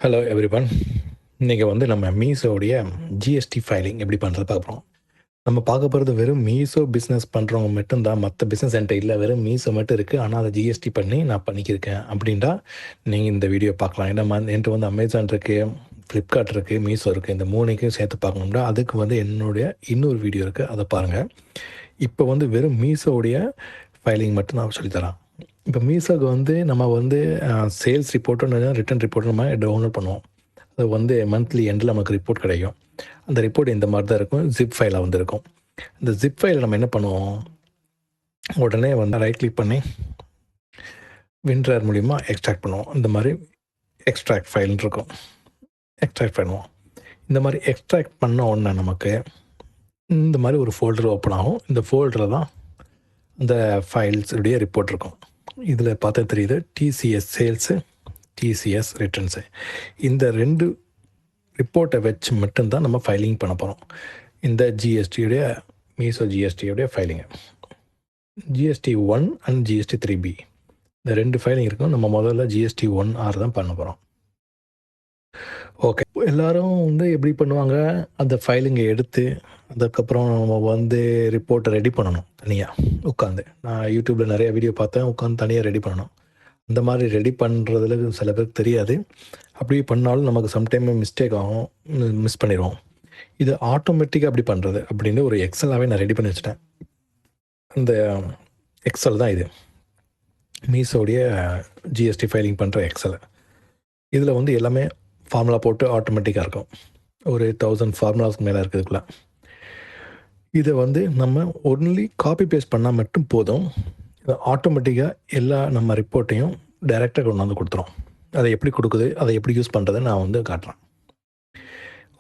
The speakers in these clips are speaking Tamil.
Hello everyone. இன்றைக்கி வந்து நம்ம மீஷோடைய ஜிஎஸ்டி ஃபைலிங் எப்படி பண்ணுறது பார்க்க போகிறோம். நம்ம பார்க்க போகிறது வெறும் மீஷோ பிஸ்னஸ் பண்ணுறவங்க மட்டும்தான். மற்ற பிஸ்னஸ் என்கிட்ட இல்லை, வெறும் மீஷோ மட்டும் இருக்குது. ஆனால் அதை ஜிஎஸ்டி பண்ணி நான் பண்ணிக்கிருக்கேன் அப்படின்ட்டா நீங்கள் இந்த வீடியோ பார்க்கலாம். ஏன்னா என்கிட்ட வந்து அமேசான் இருக்குது, ஃப்ளிப்கார்ட் இருக்குது, மீஷோ இருக்குது. இந்த மூணுக்கும் சேர்த்து பார்க்கணும்னா அதுக்கு வந்து என்னுடைய இன்னொரு வீடியோ இருக்குது, அதை பாருங்கள். இப்போ வந்து வெறும் மீஷோடைய ஃபைலிங் மட்டும் நான் சொல்லித்தரேன். இப்போ மீஷோக்கு வந்து நம்ம வந்து சேல்ஸ் ரிப்போர்ட்டும் ரிட்டன் ரிப்போர்ட்டும் நம்ம டவுன்லோட் பண்ணுவோம். அது வந்து மந்த்லி எண்டில் நமக்கு ரிப்போர்ட் கிடைக்கும். அந்த ரிப்போர்ட் இந்த மாதிரி தான் இருக்கும், ஜிப் ஃபைலாக வந்து இருக்கும். இந்த ஜிப் ஃபைலை நம்ம என்ன பண்ணுவோம், உடனே வந்து ரைட் கிளிக் பண்ணி வின்ட்ரர் மூலிமா எக்ஸ்ட்ராக்ட் பண்ணுவோம். இந்த மாதிரி எக்ஸ்ட்ராக்ட் ஃபைல்னு இருக்கும், எக்ஸ்ட்ராக்ட் பண்ணுவோம். இந்த மாதிரி எக்ஸ்ட்ராக்ட் பண்ண உடனே நமக்கு இந்த மாதிரி ஒரு ஃபோல்டர் ஓப்பன் ஆகும். இந்த ஃபோல்டரில் தான் இந்த ஃபைல்ஸுடைய ரிப்போர்ட் இருக்கும். இதில் பார்த்தா தெரியுது டிசிஎஸ் சேல்ஸு, டிசிஎஸ் ரிட்டர்ன்ஸு. இந்த 2 ரிப்போர்ட்டை வச்சு மட்டும்தான் நம்ம ஃபைலிங் பண்ண போகிறோம். இந்த ஜிஎஸ்டியுடைய மீஷோ ஜிஎஸ்டியுடைய ஃபைலிங்கு ஜிஎஸ்டி 1 அண்ட் ஜிஎஸ்டி 3B இந்த 2 ஃபைலிங் இருக்கும். நம்ம முதல்ல ஜிஎஸ்டி 1R தான் பண்ண போகிறோம். ஓகே, எல்லோரும் வந்து எப்படி பண்ணுவாங்க, அந்த ஃபைலிங்கை எடுத்து அதுக்கப்புறம் நம்ம வந்து ரிப்போர்ட்டை ரெடி பண்ணணும் தனியாக உட்காந்து. நான் யூடியூப்பில் நிறைய வீடியோ பார்த்தேன், உட்காந்து தனியாக ரெடி பண்ணணும். அந்த மாதிரி ரெடி பண்ணுறதுல சில பேருக்கு தெரியாது. அப்படி பண்ணாலும் நமக்கு சம்டைம் மிஸ்டேக் ஆகும், மிஸ் பண்ணிடுவோம். இது ஆட்டோமேட்டிக்காக அப்படி பண்ணுறது அப்படின்னு ஒரு எக்ஸலாகவே நான் ரெடி பண்ணி வச்சுட்டேன். அந்த எக்ஸல் தான் இது, மீஷோடைய ஜிஎஸ்டி ஃபைலிங் பண்ணுற எக்ஸல். இதில் வந்து எல்லாமே ஃபார்முலா போட்டு ஆட்டோமேட்டிக்காக இருக்கும். ஒரு 1000 ஃபார்முலாஸ்க்கு மேலே இருக்கிறதுக்குள்ள இதை வந்து நம்ம ஒன்லி காப்பி பேஸ்ட் பண்ணால் மட்டும் போதும். ஆட்டோமேட்டிக்காக எல்லா நம்ம ரிப்போர்ட்டையும் டைரெக்டாக கொண்டு வந்து கொடுத்துரும். அதை எப்படி கொடுக்குது, அதை எப்படி யூஸ் பண்ணுறதை நான் வந்து காட்டுறேன்.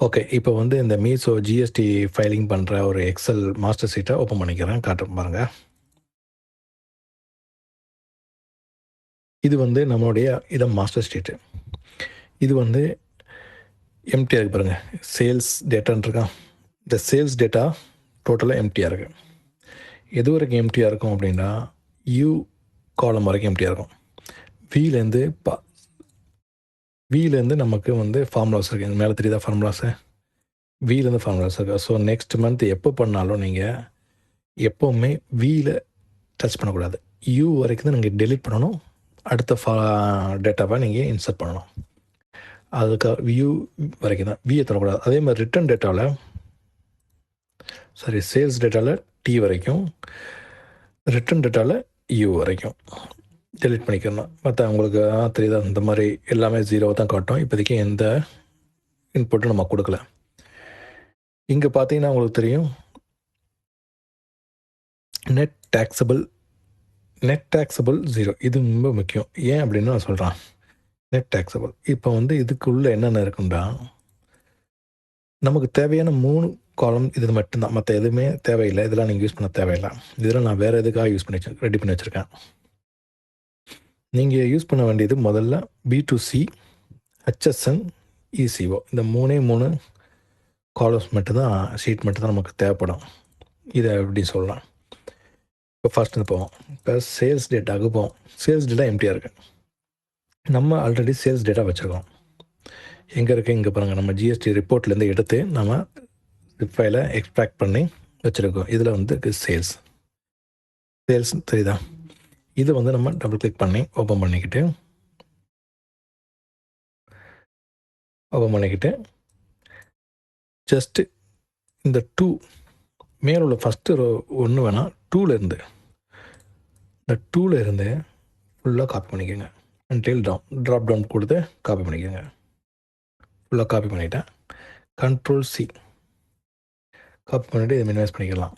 ஓகே, இப்போ வந்து இந்த மீஷோ ஜிஎஸ்டி ஃபைலிங் பண்ணுற ஒரு எக்ஸல் மாஸ்டர் ஷீட்டை ஓப்பன் பண்ணிக்கிறேன், காட்டுறேன் பாருங்கள். இது வந்து நம்மளுடைய இதை மாஸ்டர் ஷீட்டு. இது வந்து எம்டியாக இருக்குது பாருங்கள், சேல்ஸ் டேட்டான்னு இருக்கா. இந்த சேல்ஸ் டேட்டா டோட்டலாக எம்டியாக இருக்குது. எது வரைக்கும் எம்டியாக இருக்கும் அப்படின்னா யூ காலம் வரைக்கும் எம்டியாக இருக்கும். வீலேருந்து நமக்கு வந்து ஃபார்முலாஸ் இருக்குது. இந்த மேலே தெரியுதா ஃபார்முலாஸு, வீலேருந்து ஃபார்முலாஸ் இருக்குது. ஸோ நெக்ஸ்ட் மந்த் எப்போ பண்ணாலும் நீங்கள் எப்போவுமே வீலை டச் பண்ணக்கூடாது. யூ வரைக்கும் தான் நீங்கள் டெலிட் பண்ணணும். அடுத்த டேட்டாவை நீங்கள் இன்சர்ட் பண்ணணும். அதுக்காக வியூ வரைக்கும் தான், வியை தரக்கூடாது. அதே மாதிரி ரிட்டன் டேட்டாவில் சேல்ஸ் டேட்டாவில் டி வரைக்கும், ரிட்டன் டேட்டாவில் யூ வரைக்கும் டெலிட் பண்ணிக்கணும். மற்ற உங்களுக்கு தெரியுதா, இந்த மாதிரி எல்லாமே 0 தான் காட்டும். இப்போதைக்கு எந்த இன்புட்டும் நம்ம கொடுக்கல. இங்கே பார்த்தீங்கன்னா உங்களுக்கு தெரியும் நெட் டேக்ஸபிள் 0. இது ரொம்ப முக்கியம். ஏன் அப்படின்னு நான் சொல்கிறேன். நெட் டேக்ஸபிள் இப்போ வந்து இதுக்குள்ளே என்னென்ன இருக்குண்டா, நமக்கு தேவையான 3 காலம் இது மட்டும்தான், மற்ற எதுவுமே தேவையில்லை. இதெல்லாம் நீங்கள் யூஸ் பண்ண தேவையில்லை. இதெல்லாம் நான் வேறு எதுக்காக யூஸ் பண்ணி ரெடி பண்ணி வச்சுருக்கேன். நீங்கள் யூஸ் பண்ண வேண்டியது முதல்ல B2C, HSN, ECO. இந்த 3 காலம்ஸ் மட்டும்தான், ஷீட் மட்டும்தான் நமக்கு தேவைப்படும். இதை எப்படி சொல்லலாம். இப்போ ஃபர்ஸ்ட் போவோம். இப்போ சேல்ஸ் டேட்டாவுக்கு போவோம். சேல்ஸ் டேட்டா எம்டியாக இருக்குது. நம்ம ஆல்ரெடி சேல்ஸ் டேட்டா வச்சுருக்கோம். எங்கே இருக்குது, இங்கே பாருங்கள். நம்ம ஜிஎஸ்டி ரிப்போர்ட்லேருந்து எடுத்து நம்ம ஜிப் ஃபைலை எக்ஸ்ட்ராக்ட் பண்ணி வச்சுருக்கோம். இதில் வந்து சேல்ஸ் தெரியுதா. இதை வந்து நம்ம டபுள் கிளிக் பண்ணி ஓப்பன் பண்ணிக்கிட்டு ஜஸ்ட்டு இந்த 2 மேலே உள்ள ஃபஸ்ட்டு ஒன்று வேணால் 2லேருந்து இந்த 2லேருந்து ஃபுல்லாக காப்பி பண்ணிக்கோங்க. அன்டில் ட்ராப் டவுன் கொடுத்து காப்பி பண்ணிக்கோங்க. ஃபுல்லாக காப்பி பண்ணிவிட்டேன். Ctrl+C காப்பி பண்ணிவிட்டு இதை மினிமைஸ் பண்ணிக்கலாம்.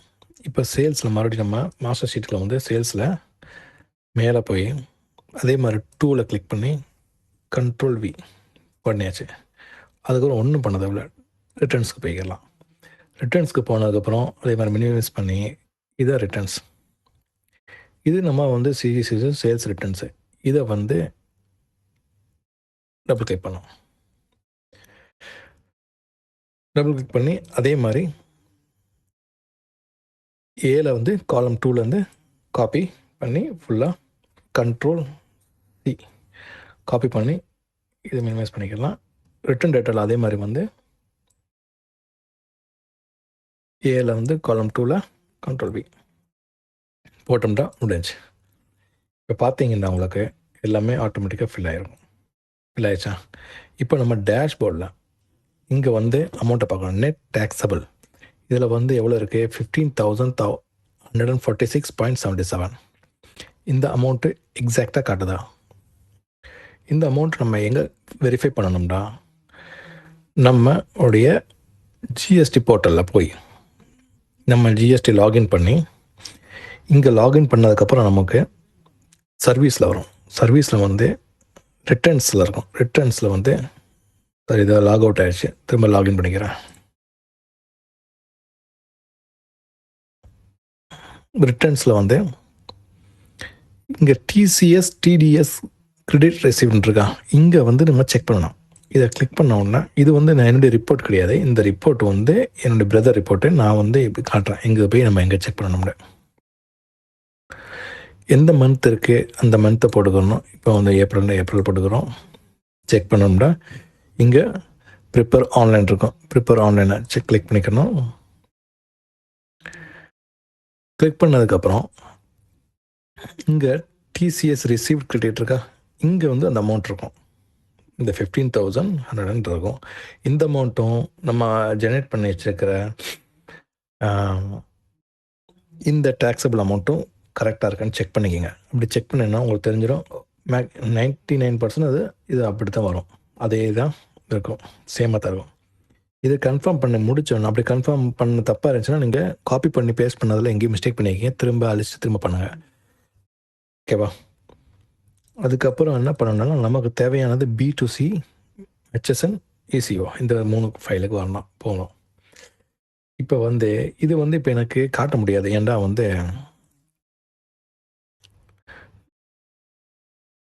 இப்போ சேல்ஸில் மறுபடியும் நம்ம மாஸ்டர் ஷீட்டில் வந்து சேல்ஸில் மேலே போய் அதே மாதிரி 2ல் கிளிக் பண்ணி Ctrl+V பண்ணியாச்சு. அதுக்கப்புறம் ஒன்றும் பண்ணதை ரிட்டர்ன்ஸ்க்கு போய்க்கலாம். ரிட்டர்ன்ஸ்க்கு போனதுக்கப்புறம் அதே மாதிரி மினிமைஸ் பண்ணி இதை ரிட்டர்ன்ஸ், இது நம்ம வந்து சேல்ஸ் ரிட்டர்ன்ஸு. இதை வந்து டபுள் கிளிக் பண்ணோம். டபுள் கிளிக் பண்ணி அதே மாதிரி ஏல வந்து காலம் 2லேருந்து காப்பி பண்ணி ஃபுல்லாக Ctrl+C காப்பி பண்ணி இதை மினிமைஸ் பண்ணிக்கலாம். ரிட்டன் டேட்டாவில் அதே மாதிரி வந்து ஏல வந்து காலம் 2ல் கண்ட்ரோல் V போட்டோம்னா முடிஞ்சு. இப்போ பார்த்தீங்கன்னா உங்களுக்கு எல்லாமே ஆட்டோமேட்டிக்காக ஃபில் ஆயிடுச்சா? இப்போ நம்ம டேஷ்போர்டில் இங்கே வந்து அமௌண்ட்டை பார்க்கணும். நெட் டேக்ஸபிள் இதில் வந்து எவ்வளோ இருக்குது? 15,146.77. இந்த அமௌண்ட்டு எக்ஸாக்டாக காட்டுதா? இந்த அமௌண்ட் நம்ம எங்கே வெரிஃபை பண்ணணும்னா நம்மளுடைய ஜிஎஸ்டி போர்ட்டலில் போய் நம்ம ஜிஎஸ்டி லாகின் பண்ணி இங்கே லாகின் பண்ணதுக்கப்புறம் நமக்கு சர்வீஸில் வரும். சர்வீஸில் வந்து ரிட்டர்ன்ஸில் இருக்கும். ரிட்டர்ன்ஸில் வந்து சரி இதை லாக் அவுட் ஆகிடுச்சு, திரும்ப லாகின் பண்ணிக்கிறேன். ரிட்டர்ன்ஸில் வந்து இங்கே டிசிஎஸ் டிடிஎஸ் கிரெடிட் ரெசிப்ட்னு இருக்கா, இங்கே வந்து நம்ம செக் பண்ணணும். இதை கிளிக் பண்ண உடனே இது வந்து நான் என்னுடைய ரிப்போர்ட் கிடையாது. இந்த ரிப்போர்ட் வந்து என்னுடைய பிரதர் ரிப்போர்ட்டு. நான் வந்து இப்படி காட்டுறேன். இங்கே போய் நம்ம எங்கே செக் பண்ணணும்னு எந்த மந்த் இருக்குது அந்த மந்த்தை போட்டுக்கணும். இப்போ வந்து ஏப்ரல் போட்டுக்கிறோம். செக் பண்ணோம்னா இங்கே ப்ரிப்பேர் ஆன்லைன் இருக்கும். ப்ரிப்பேர் ஆன்லைனை கிளிக் பண்ணிக்கணும். கிளிக் பண்ணதுக்கப்புறம் இங்கே டிசிஎஸ் ரிசீவ்ட் கிரெடிட் இருக்கா, இங்கே வந்து அந்த அமௌண்ட் இருக்கும். இந்த 15,100 இருக்கும். இந்த அமௌண்ட்டும் நம்ம ஜெனரேட் பண்ணி வச்சுருக்கிற இந்த டேக்ஸபிள் அமௌண்ட்டும் கரெக்டாக இருக்கான்னு செக் பண்ணிக்கோங்க. அப்படி செக் பண்ணிங்கன்னா உங்களுக்கு தெரிஞ்சிடும். 99% அது இது அப்படி தான் வரும். அதே தான் இருக்கும், சேமாக தான் இருக்கும். இது கன்ஃபார்ம் பண்ணி முடிச்சோன்னா, அப்படி கன்ஃபார்ம் பண்ண தப்பாக இருந்துச்சுன்னா நீங்கள் காப்பி பண்ணி பேஸ்ட் பண்ணதில் எங்கேயும் மிஸ்டேக் பண்ணிக்கிங்க, திரும்ப அழிச்சு திரும்ப பண்ணுங்கள். ஓகேவா? அதுக்கப்புறம் என்ன பண்ணணும்னா நமக்கு தேவையானது B2C, HSN, ECO இந்த 3 ஃபைலுக்கு வரணும், போகணும். இப்போ வந்து இது வந்து இப்போ எனக்கு காட்ட முடியாது. ஏன்டா வந்து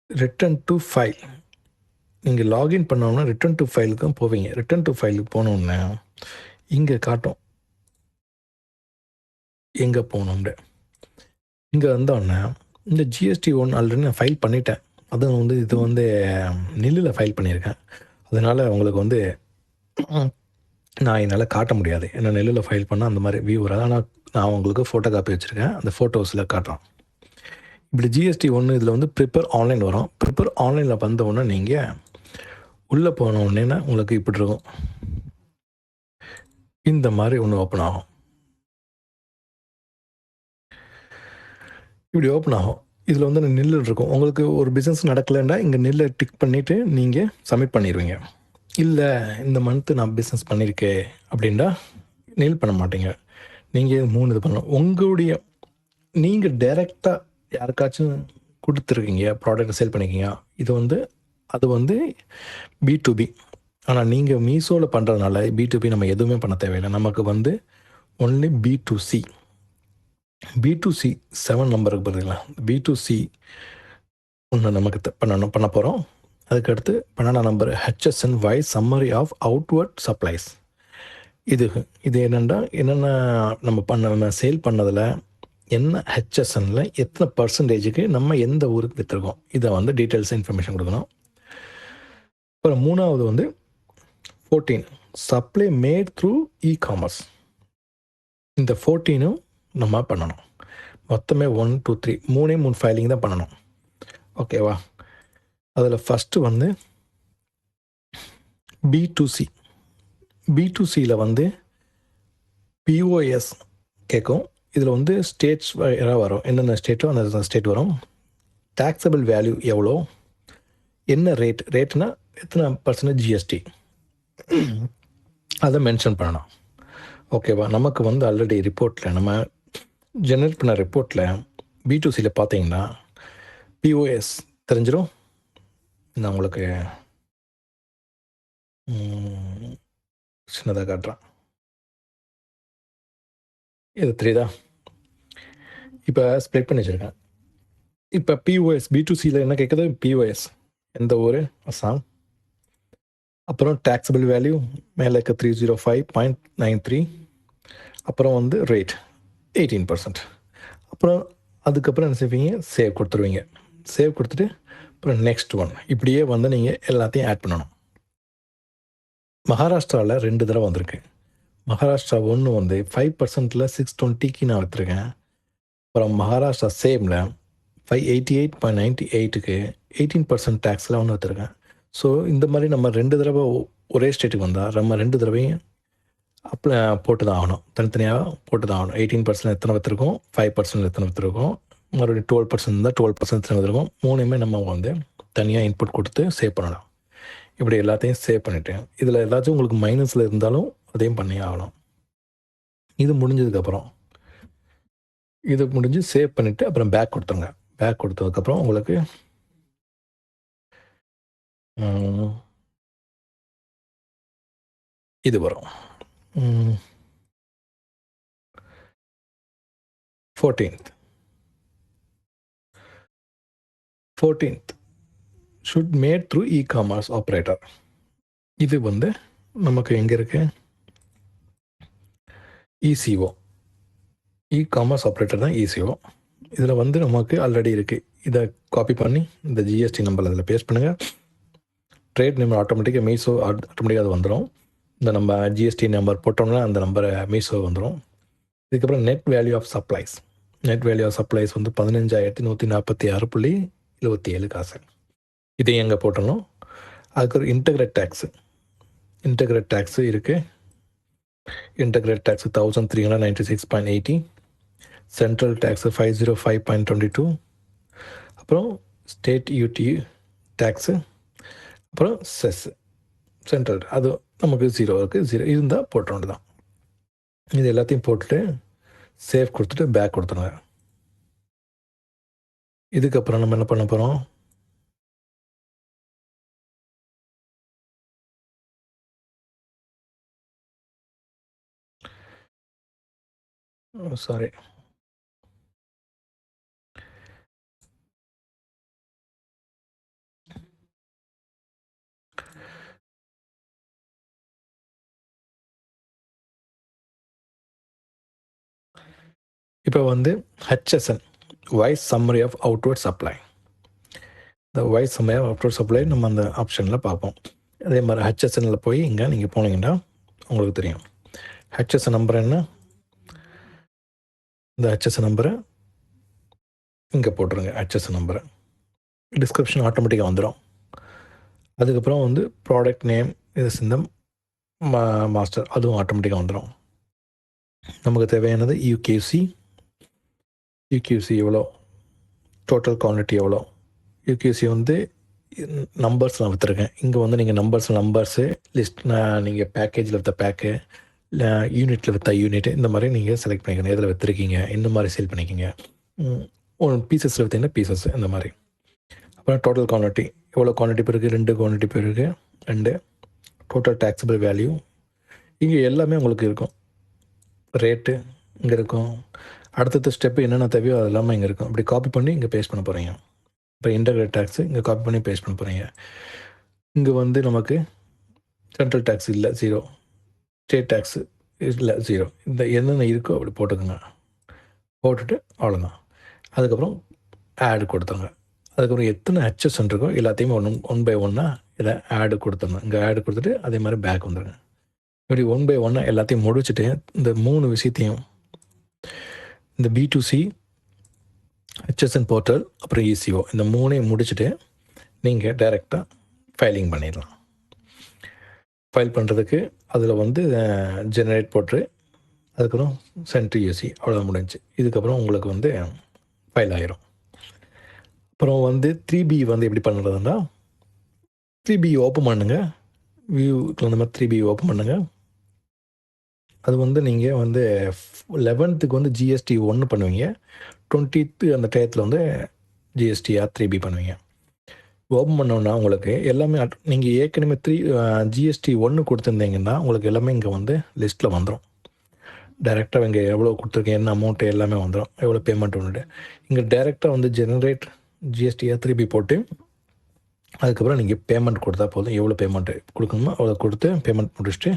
ரிட்டன் டு ஃபைல் நீங்கள் லாகின் பண்ணோன்னா ரிட்டன் டு ஃபைலுக்கும் போவீங்க. ரிட்டன் டு ஃபைலுக்கு போனோன்னே இங்கே காட்டும் எங்கே போகணும்னு. இங்கே வந்தோடனே இந்த GST 1 ஆல்ரெடி நான் ஃபைல் பண்ணிட்டேன். அதுவும் வந்து இது வந்து நில்லில் ஃபைல் பண்ணியிருக்கேன். அதனால் உங்களுக்கு வந்து நான் என்னால் காட்ட முடியாது. ஏன்னா நெல்லில் ஃபைல் பண்ணால் அந்த மாதிரி வியூ வராது. ஆனால் நான் உங்களுக்கு ஃபோட்டோ காப்பி வச்சுருக்கேன், அந்த ஃபோட்டோஸில் காட்டுறோம். இப்படி GST 1 இதில் வந்து ப்ரிப்பேர் ஆன்லைன் வரும். ப்ரிப்பேர் ஆன்லைனில் வந்த உடனே நீங்கள் உள்ளே போன உடனே உங்களுக்கு இப்படி இருக்கும். இந்த மாதிரி ஒன்று ஓப்பன் ஆகும். இப்படி ஓப்பன் ஆகும். இதில் வந்து நில்லு இருக்கும். உங்களுக்கு ஒரு பிஸ்னஸ் நடக்கலைன்னா இங்கே நில்லை டிக் பண்ணிவிட்டு நீங்கள் சப்மிட் பண்ணிடுவீங்க. இல்லை இந்த மந்த்து நான் பிஸ்னஸ் பண்ணியிருக்கேன் அப்படின்னா நில் பண்ண மாட்டீங்க. நீங்கள் 3 இது பண்ணணும். உங்களுடைய நீங்கள் டைரெக்டாக யாருக்காச்சும் கொடுத்துருக்கீங்க, ப்ராடக்ட் சேல் பண்ணிக்கிங்க, இது வந்து அது வந்து B2B. ஆனால் நீங்கள் மீஷோவில் பண்ணுறதுனால B2B நம்ம எதுவுமே பண்ண தேவையில்லை. நமக்கு வந்து ஒன்லி B2C. B2C 7 நம்பருக்கு பார்த்தீங்களா, B2C ஒன்று நமக்கு பண்ண போகிறோம். அதுக்கடுத்து 12 number HSNY summary of outward supplies. இது என்னென்னா நம்ம சேல் பண்ணதில் என்ன HSNல எத்தனை பர்சன்டேஜுக்கு நம்ம எந்த ஊருக்கு விற்றுருக்கோம், இதை வந்து டீட்டெயில்ஸ் இன்ஃபர்மேஷன் கொடுக்கணும். அப்புறம் 3வது வந்து 14 சப்ளை மேட் த்ரூ இ-காமர்ஸ். இந்த 14ம் நம்ம பண்ணணும். மொத்தமே 1 2 3 3 ஃபைலிங் தான் பண்ணணும். ஓகேவா? அதில் ஃபஸ்ட்டு வந்து B2Cயில் வந்து POS கேட்கும். இதில் வந்து ஸ்டேட்ஸ் வரும். என்னென்ன ஸ்டேட்டோ அந்த ஸ்டேட் வரும். டேக்ஸபிள் வேல்யூ எவ்வளோ, என்ன ரேட்னா எத்தனை % GST, அதை மென்ஷன் பண்ணணும். ஓகேவா? நமக்கு வந்து ஆல்ரெடி ரிப்போர்ட்டில் நம்ம ஜெனரேட் பண்ண ரிப்போர்ட்டில் B2Cயில் பார்த்தீங்கன்னா POS தெரிஞ்சிடும். நான் உங்களுக்கு சின்னதாக காட்டுறேன். இது தெரியுதா? இப்போ ஸ்ப்ளிட் பண்ணி வச்சுருக்கேன். இப்போ POS B2Cயில் என்ன கேட்குது? POS எந்த ஊர்? அசாம். அப்புறம் டேக்ஸபிள் வேல்யூ மேலே இருக்க 305.93. அப்புறம் வந்து ரேட் 18%. அப்புறம் அதுக்கப்புறம் என்ன செய்வீங்க? சேவ் கொடுத்துருவீங்க. சேவ் கொடுத்துட்டு அப்புறம் நெக்ஸ்ட் ஒன், இப்படியே வந்து நீங்கள் எல்லாத்தையும் ஆட் பண்ணணும். மகாராஷ்டிராவில் 2 தடவை வந்திருக்கு. மகாராஷ்டிரா ஒன்று வந்து 5%ல் 620க்கு நான் விற்றுருக்கேன். அப்புறம் மகாராஷ்டிரா சேமில் 588.98க்கு 18% டேக்ஸில் ஒன்று விற்றுருக்கேன். ஸோ இந்த மாதிரி நம்ம 2 தடவை ஒரே ஸ்டேட்டுக்கு வந்தால் நம்ம 2 தடவையும் போட்டு தான் ஆகணும். தனித்தனியாக போட்டு தான் ஆகணும். 18% எத்தனை விற்றுருக்கோம், 5% எத்தனை விற்றுருக்கோம், மறுபடியும் 12% இருந்தால் 12% எத்தனை விற்றுருக்கோம், மூணுமே நம்ம வந்து தனியாக இன்புட் கொடுத்து சேவ் பண்ணலாம். இப்படி எல்லாத்தையும் சேவ் பண்ணிவிட்டேன். இதில் ஏதாச்சும் உங்களுக்கு மைனஸில் இருந்தாலும் அதையும் பண்ணி ஆகணும். இது முடிஞ்சதுக்கப்புறம் இது முடிஞ்சு சேவ் பண்ணிவிட்டு அப்புறம் பேக் கொடுத்துருங்க. பேக் கொடுத்ததுக்கப்புறம் உங்களுக்கு இது வரும். 14th should made through e-commerce operator. இது வந்து நமக்கு எங்கே இருக்கு? ECO, e-commerce operator தான் ECO. இதில் வந்து நமக்கு ஆல்ரெடி இருக்குது. இதை காப்பி பண்ணி இந்த ஜிஎஸ்டி நம்பர் அதில் பேஸ்ட் பண்ணுங்கள். ட்ரேட் நம்பர் ஆட்டோமேட்டிக்காக மீஷோ ஆட்டோமேட்டிக்காக அது வந்துடும். இந்த நம்ம ஜிஎஸ்டி நம்பர் போட்டோம்னா அந்த நம்பரை மீஷோ வந்துடும். இதுக்கப்புறம் net value of supplies. Net value of supplies வந்து 15,146.77 காசு. இதையும் எங்கே போட்டணும்? அதுக்கு ஒரு இன்டகிரேட் டேக்ஸு இருக்குது. இன்டகிரேட் டேக்ஸு 1396.80, சென்ட்ரல் டேக்ஸு 505.22, அப்புறம் ஸ்டேட் யூடி டேக்ஸு, அப்புறம் செஸ் சென்ட்ரல் அது நமக்கு 0 இருக்குது. 0 இருந்தால் போட்ட வேண்டியது தான். இது எல்லாத்தையும் போட்டுட்டு சேவ் கொடுத்துட்டு பேக் கொடுத்துருங்க. இதுக்கப்புறம் நம்ம என்ன பண்ண போகிறோம்? சாரி, இப்போ வந்து HSN, wise summary of outward supply. இந்த wise summary of outward supply நம்ம அந்த ஆப்ஷனில் பார்ப்போம். அதே மாதிரி HSNல போய் இங்கே நீங்கள் போனீங்கன்னா உங்களுக்கு தெரியும். HSN நம்பர் என்ன? இந்த HSN நம்பரை இங்கே போட்டுருங்க. HSN நம்பரை டிஸ்கிரிப்ஷன் ஆட்டோமேட்டிக்காக வந்துடும். அதுக்கப்புறம் வந்து ப்ராடக்ட் நேம் இது சிந்தம் மாஸ்டர் அதுவும் ஆட்டோமேட்டிக்காக வந்துடும். நமக்கு தேவையானது யூகேசி எவ்வளோ, டோட்டல் குவான்டிட்டி எவ்வளோ. யூகேசி வந்து நம்பர்ஸ் நான் விற்றுருக்கேன். இங்கே வந்து நீங்கள் நம்பர்ஸு லிஸ்ட் நீங்கள் பேக்கேஜில் விற்ற பேக்கு, இல்லை யூனிட்டில் விற்ற யூனிட், இந்த மாதிரி நீங்கள் செலக்ட் பண்ணிக்கணும். எதில் விற்றுருக்கீங்க, இந்த மாதிரி சேல் பண்ணிக்கிங்க. பீசஸில் விற்றீங்கன்னா பீசஸ் இந்த மாதிரி. அப்புறம் டோட்டல் குவான்டிட்டி எவ்வளோ குவான்டிட்டி போயிருக்கு? 2 குவான்டிட்டி போயிருக்கு. 2 டோட்டல் டேக்ஸபிள் வேல்யூ இங்கே எல்லாமே உங்களுக்கு இருக்கும். ரேட்டு இங்கே இருக்கும். அடுத்தடுத்த ஸ்டெப்பு என்னென்ன தேவையோ அது எல்லாமே இங்கே இருக்கும். இப்படி காப்பி பண்ணி இங்கே பேஸ்ட் பண்ண போகிறீங்க. இப்போ இன்டகிரேட் டேக்ஸு இங்கே காப்பி பண்ணி பேஸ்ட் பண்ண போகிறீங்க. இங்கே வந்து நமக்கு சென்ட்ரல் டேக்ஸ் இல்லை 0, ஸ்டேட் டேக்ஸு இல்லை 0. இந்த என்னென்ன இருக்கோ அப்படி போட்டுக்கோங்க. போட்டுட்டு அவ்வளோதான். அதுக்கப்புறம் ஆடு கொடுத்துருங்க. அதுக்கப்புறம் எத்தனை HSN இருக்கோ எல்லாத்தையுமே ஒன் பை ஒன்னாக இதை ஆடு கொடுத்துருங்க. இங்கே ஆடு கொடுத்துட்டு அதே மாதிரி பேக் வந்துடுங்க. இப்படி 1 பை 1 எல்லாத்தையும் முடிச்சுட்டு இந்த 3 விஷயத்தையும் இந்த B2C, HSN போர்ட்டல், அப்புறம் ECO இந்த 3ஐயும் முடிச்சுட்டு நீங்கள் டைரெக்டாக ஃபைலிங் பண்ணிடலாம். ஃபைல் பண்ணுறதுக்கு அதில் வந்து ஜெனரேட் போட்டு அதுக்கப்புறம் சென்ட்ரி யூசி அவ்வளோ முடிஞ்சு. இதுக்கப்புறம் உங்களுக்கு வந்து ஃபைல் ஆகிரும். அப்புறம் வந்து 3B வந்து எப்படி பண்ணுறதுன்னா 3B ஓப்பன் பண்ணுங்கள். வியூக்கு அந்த மாதிரி 3B ஓப்பன் பண்ணுங்கள். அது வந்து நீங்கள் வந்து 11th வந்து GST 1 பண்ணுவீங்க. 20th அந்த டயத்தில் வந்து GSTR 3B பண்ணுவீங்க. ஓப்பன் பண்ணோன்னா உங்களுக்கு எல்லாமே நீங்கள் ஏற்கனவே GST 1 கொடுத்துருந்தீங்கன்னா உங்களுக்கு எல்லாமே இங்கே வந்து லிஸ்ட்டில் வந்துடும். டைரெக்டாக இங்கே எவ்வளோ கொடுத்துருக்கேன், என்ன அமௌண்ட்டு எல்லாமே வந்துடும், எவ்வளோ பேமெண்ட் வந்துட்டு. இங்கே டைரெக்டாக வந்து ஜெனரேட் GSTR 3B போட்டு அதுக்கப்புறம் நீங்கள் பேமெண்ட் கொடுத்தா போதும். எவ்வளோ பேமெண்ட்டு கொடுக்கணுமோ அவ்வளோ கொடுத்து பேமெண்ட் முடிச்சுட்டு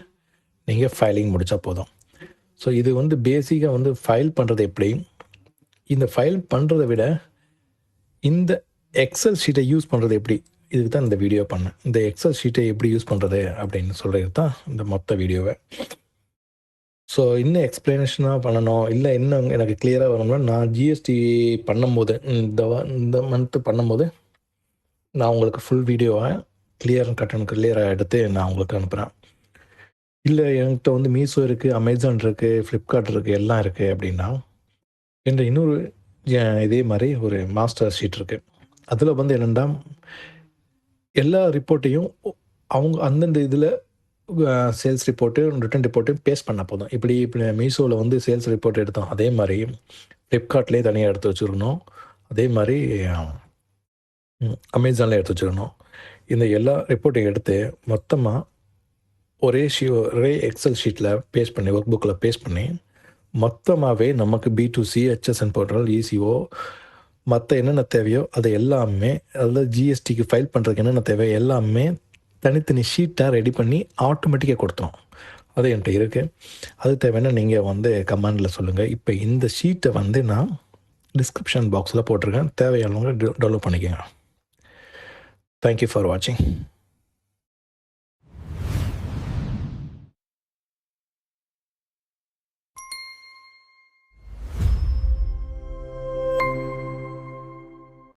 நீங்கள் ஃபைலிங் முடித்தா போதும். ஸோ இது வந்து பேசிக்காக வந்து ஃபைல் பண்ணுறது எப்படி, இந்த ஃபைல் பண்ணுறதை விட இந்த எக்ஸல் ஷீட்டை யூஸ் பண்ணுறது எப்படி, இதுக்கு தான் இந்த வீடியோ பண்ணேன். இந்த எக்ஸல் ஷீட்டை எப்படி யூஸ் பண்ணுறது அப்படின்னு சொல்கிறது தான் இந்த மொத்த வீடியோவை. ஸோ இன்னும் எக்ஸ்ப்ளனேஷனாக பண்ணணும், இல்லை இன்னும் எனக்கு கிளியராக வரணும்னா, நான் ஜிஎஸ்டி பண்ணும்போது இந்த மந்த்து பண்ணும்போது நான் உங்களுக்கு ஃபுல் வீடியோவை கிளியராக எடுத்து நான் உங்களுக்கு அனுப்புகிறேன். இல்லை என்கிட்ட வந்து மீஷோ இருக்குது, அமேசான் இருக்குது, ஃப்ளிப்கார்ட் இருக்குது, எல்லாம் இருக்குது அப்படின்னா, என்கிட்ட இன்னொரு இதே மாதிரி ஒரு மாஸ்டர் ஷீட் இருக்குது. அதில் வந்து என்னென்னா, எல்லா ரிப்போர்ட்டையும் அவங்க அந்தந்த இதில் சேல்ஸ் ரிப்போர்ட்டு, ரிட்டர்ன் ரிப்போர்ட்டையும் பேஸ்ட் பண்ணால் போதும். இப்படி மீஷோவில் வந்து சேல்ஸ் ரிப்போர்ட் எடுத்தோம், அதே மாதிரி ஃப்ளிப்கார்ட்லேயே தனியாக எடுத்து வச்சுருக்கணும். அதே மாதிரி அமேசானில் எடுத்து வச்சுக்கணும். இந்த எல்லா ரிப்போர்ட்டையும் எடுத்து மொத்தமாக ஒரே எக்ஸல் ஷீட்டில் பேஸ்ட் பண்ணி, ஒர்க் புக்கில் பேஸ்ட் பண்ணி, மொத்தமாகவே நமக்கு B2C, HSN போர்ட்டல், ECO, மற்ற என்னென்ன தேவையோ அது எல்லாமே, அதில் ஜிஎஸ்டிக்கு ஃபைல் பண்ணுறதுக்கு என்னென்ன தேவையோ எல்லாமே தனித்தனி ஷீட்டாக ரெடி பண்ணி ஆட்டோமேட்டிக்காக கொடுத்தோம். அது என்கிட்ட இருக்குது. அது தேவைன்னா நீங்கள் வந்து கமெண்டில் சொல்லுங்கள். இப்போ இந்த ஷீட்டை வந்து நான் டிஸ்கிரிப்ஷன் பாக்ஸில் போட்டிருக்கேன். தேவையானவங்க டவுன்லோட் பண்ணிக்கோங்க. தேங்க்யூ ஃபார் வாட்சிங்.